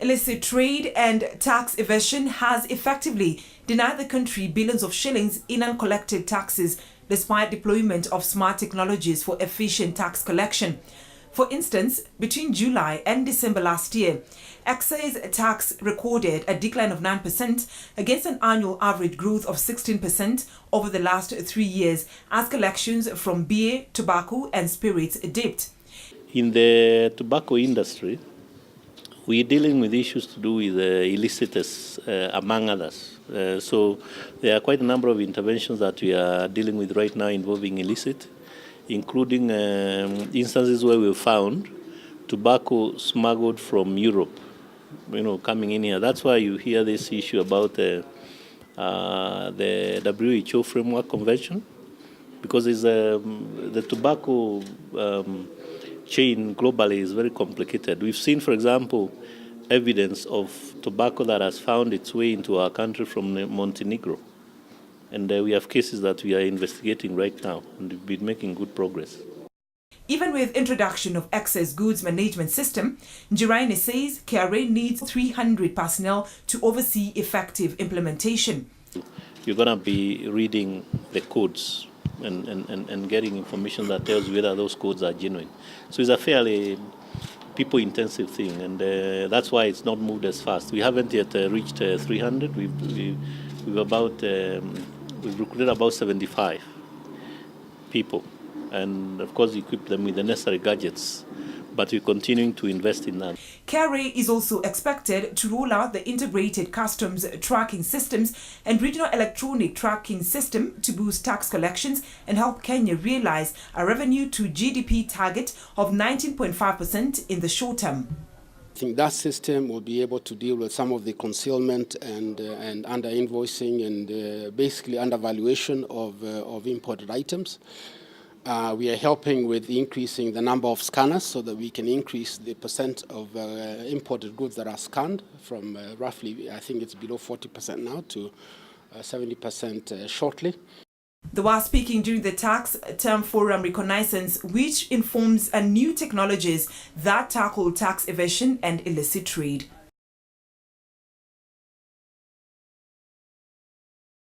Illicit trade and tax evasion has effectively denied the country billions of shillings in uncollected taxes despite deployment of smart technologies for efficient tax collection. For instance, between July and December last year, excise tax recorded a decline of 9% against an annual average growth of 16% over the last 3 years as collections from beer, tobacco and spirits dipped. In the tobacco industry, we're dealing with issues to do with illicitous, among others. So there are quite a number of interventions that we are dealing with right now involving illicit, including instances where we found tobacco smuggled from Europe, coming in here. That's why you hear this issue about the WHO Framework Convention, because the tobacco chain globally is very complicated. We've seen, for example, evidence of tobacco that has found its way into our country from Montenegro. And we have cases that we are investigating right now, and we've been making good progress. Even with introduction of excess goods management system, Njiraine says KRA needs 300 personnel to oversee effective implementation. You're going to be reading the codes and getting information that tells you whether those codes are genuine. So it's a fairly people-intensive thing, and that's why it's not moved as fast. We haven't yet reached 300. We've recruited about 75 people, and of course equipped them with the necessary gadgets. But we're continuing to invest in that. KRA is also expected to roll out the integrated customs tracking systems and regional electronic tracking system to boost tax collections and help Kenya realize a revenue to GDP target of 19.5% in the short term. I think that system will be able to deal with some of the concealment and under invoicing and basically undervaluation of imported items. We are helping with increasing the number of scanners so that we can increase the percent of imported goods that are scanned from roughly, I think it's below 40% now, to 70% shortly. While speaking during the Tax Term Forum reconnaissance, which informs new technologies that tackle tax evasion and illicit trade.